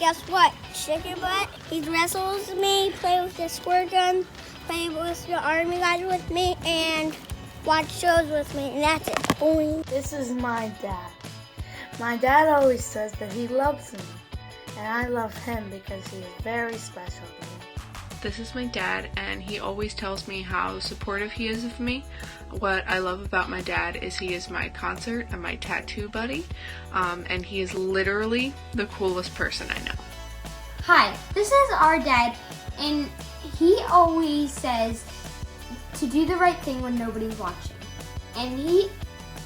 guess what? Chicken butt. He wrestles me, play with the squirt gun, play with the army guys with me, and watch shows with me, and that's it. Boing. This is my dad. My dad always says that he loves me, and I love him because he is very special to me. This is my dad, and he always tells me how supportive he is of me. What I love about my dad is he is my concert and my tattoo buddy, and he is literally the coolest person I know. Hi, this is our dad, and he always says to do the right thing when nobody's watching. And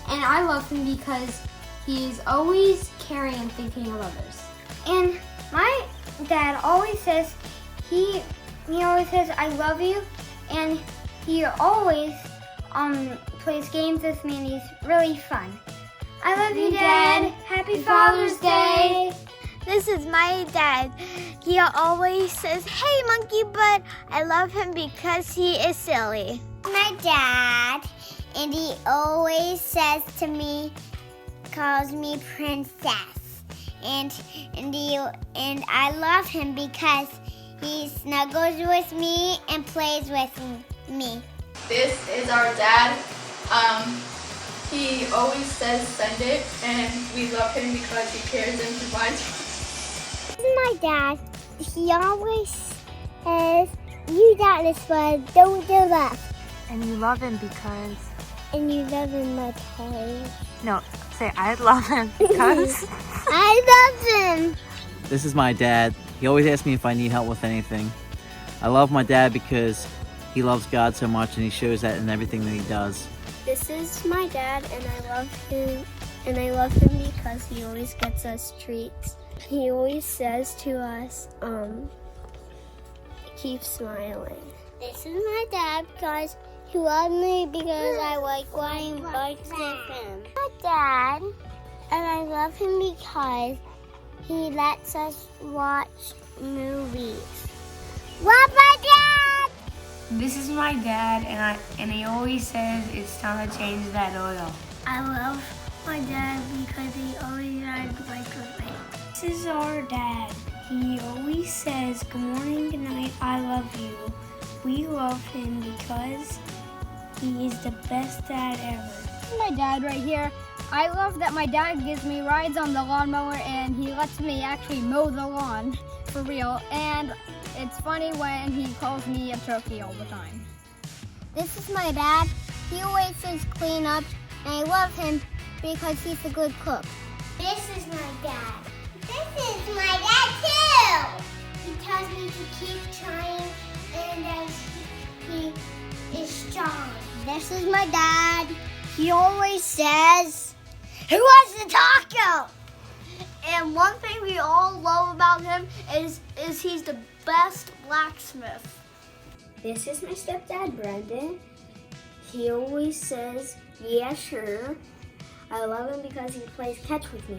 I love him because he's always caring and thinking of others. And my dad always says, he always says, I love you, and he always plays games with me, and he's really fun. I love you, Dad. Happy Father's Day. This is my dad. He always says, hey, monkey butt. I love him because he is silly. My dad, and he always says to me, calls me princess. And I love him because he snuggles with me and plays with me. This is our dad. He always says send it, and we love him because he cares and provides. This is my dad. He always says, you got this one, don't do that. And you love him because... And you love him because... No, say I love him because... I love him. This is my dad. He always asks me if I need help with anything. I love my dad because he loves God so much, and he shows that in everything that he does. This is my dad, and I love him. And I love him because he always gets us treats. He always says to us, keep smiling. This is my dad because he loves me because I like riding bikes with him. My dad, and I love him because he lets us watch movies. Love my dad! This is my dad, and he always says it's time to change that oil. I love my dad because he always rides bikes with me. This is our dad. He always says, good morning, good night, I love you. We love him because he is the best dad ever. This is my dad right here. I love that my dad gives me rides on the lawnmower, and he lets me actually mow the lawn for real. And it's funny when he calls me a turkey all the time. This is my dad. He always says clean up, and I love him because he's a good cook. This is my dad. This is my dad too. He tells me to keep trying, and that he is strong. This is my dad. He always says, who wants a taco? And one thing we all love about him is he's the best blacksmith. This is my stepdad, Brendan. He always says, yeah, sure. I love him because he plays catch with me.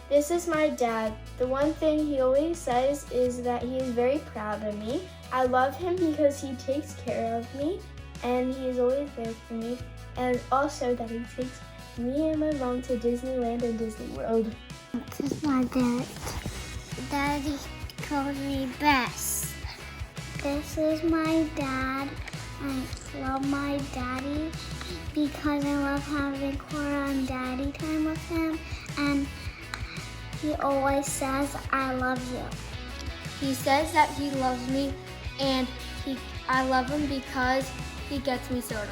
This is my dad. The one thing he always says is that he is very proud of me. I love him because he takes care of me, and he is always there for me. And also that he takes me and my mom to Disneyland and Disney World. This is my dad. Daddy calls me Bess. This is my dad. I love my daddy because I love having on daddy time with him, and he always says, I love you. He says that he loves me, and I love him because he gets me soda.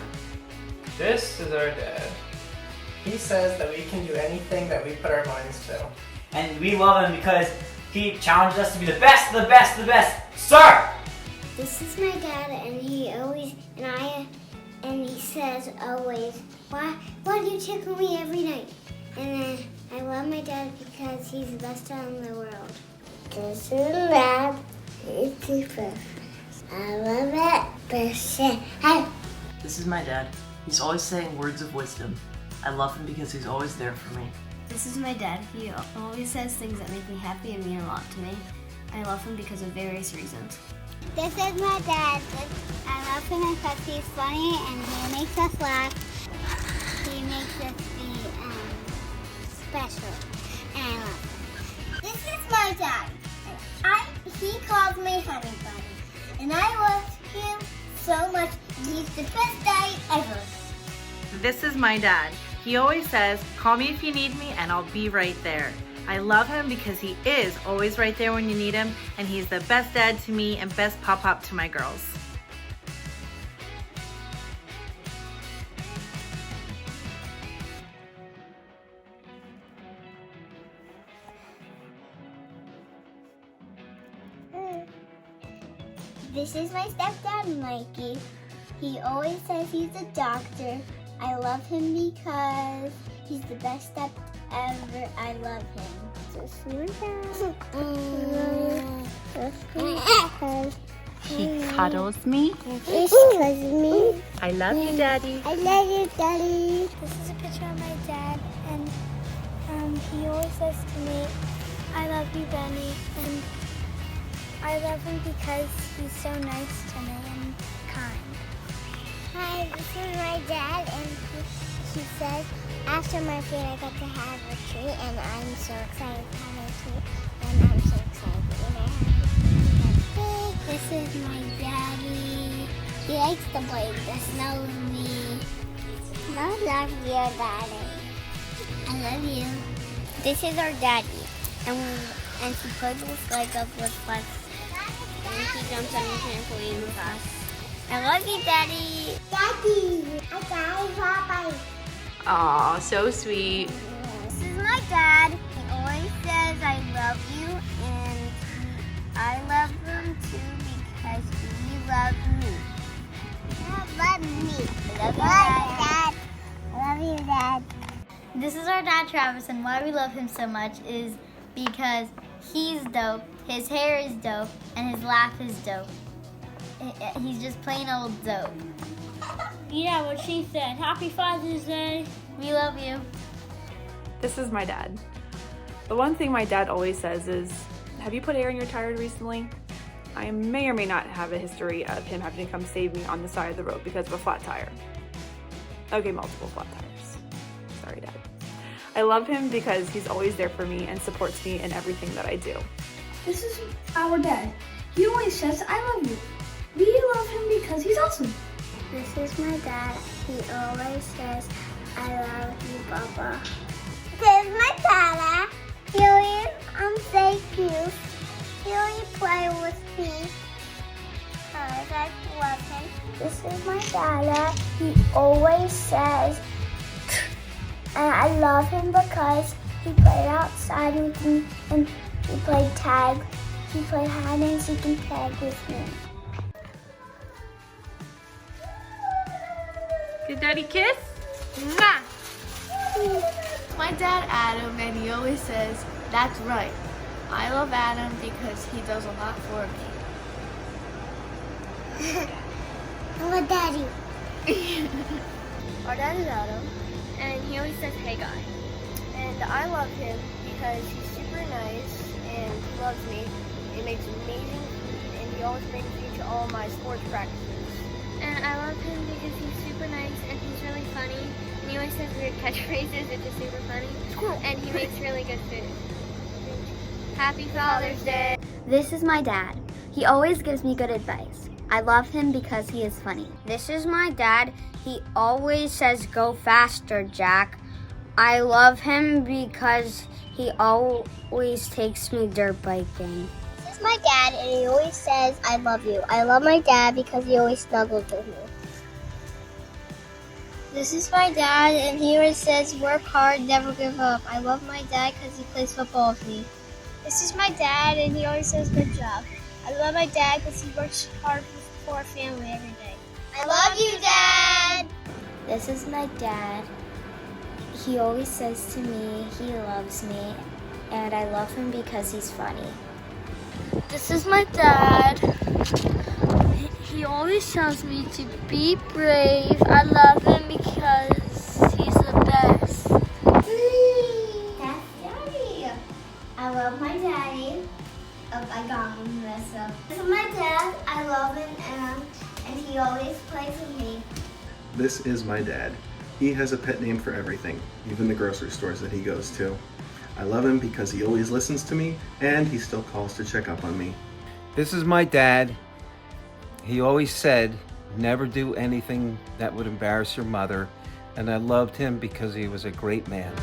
This is our dad. He says that we can do anything that we put our minds to. And we love him because he challenges us to be the best, the best, the best. Sir! This is my dad, and he always, and he says always, why do you tickle me every night? And I love my dad because he's the best dad in the world. This is my dad. He's super. I love it. This is my dad. He's always saying words of wisdom. I love him because he's always there for me. This is my dad. He always says things that make me happy and mean a lot to me. I love him because of various reasons. This is my dad. I love him because he's funny and he makes us laugh. He makes us be special. And I love him. This is my dad. he calls me Honey Bunny. And I love him so much. He's the best daddy ever. This is my dad. He always says, call me if you need me and I'll be right there. I love him because he is always right there when you need him, and he's the best dad to me and best pop-pop to my girls. This is my stepdad, Mikey. He always says he's a doctor. I love him because he's the best step ever. I love him. Just He cuddles me. He cuddles me. I love you, Daddy. I love you, Daddy. This is a picture of my dad, and he always says to me, I love you, Benny, and I love him because he's so nice to me and kind. Hi, this is my dad, and he says, after my food, I got to have a treat, and I'm so excited to have a treat, and I'm so excited when I have a treat. This is my daddy. He likes to play in the snow with me. I love you, Daddy. I love you. This is our daddy, and he plays with Legos with us, and he jumps on the trampoline with us. I love you, Daddy. Daddy, I got Papa. Aw, so sweet. This is my dad. He always says I love you, and I love him too because he loves me. I love me. I love you, Dad. I love you, Dad. This is our dad, Travis, and why we love him so much is because he's dope, his hair is dope, and his laugh is dope. He's just plain old dope. Yeah, what she said. Happy Father's Day. We love you. This is my dad. The one thing my dad always says is, have you put air in your tire recently? I may or may not have a history of him having to come save me on the side of the road because of a flat tire. Okay, multiple flat tires. Sorry, Dad. I love him because he's always there for me and supports me in everything that I do. This is our dad. He always says, I love you. We love him because he's awesome. This is my dad. He always says, I love you, Papa. This is my dad. He always say cute. He always play with me. I love him. This is my dad. He always says, and I love him because he played outside with me and he played tag. He played hide and seek and tag with me. Good daddy kiss? Mwah! My dad, Adam, and he always says, that's right. I love Adam because he does a lot for me. I love Daddy. Our dad is Adam, and he always says, hey guy. And I love him because he's super nice and he loves me. He makes amazing food and he always brings me to all my sports practices. And I love him because he's super nice and he's really funny. And he always says weird catchphrases, which is super funny. It's cool. And he makes really good food. Happy Father's Day. This is my dad. He always gives me good advice. I love him because he is funny. This is my dad. He always says, go faster, Jack. I love him because he always takes me dirt biking. This is my dad, and he always says, I love you. I love my dad because he always snuggles with me. This is my dad, and he always says, work hard, never give up. I love my dad because he plays football with me. This is my dad, and he always says, good job. I love my dad because he works hard for our family every day. I love you, Dad! This is my dad. He always says to me, he loves me, and I love him because he's funny. This is my dad. He always tells me to be brave. I love him because he's the best. That's Daddy. I love my daddy. Oh, I got him messed up. This is my dad. I love him, and he always plays with me. This is my dad. He has a pet name for everything, even the grocery stores that he goes to. I love him because he always listens to me, and he still calls to check up on me. This is my dad. He always said, never do anything that would embarrass your mother. And I loved him because he was a great man.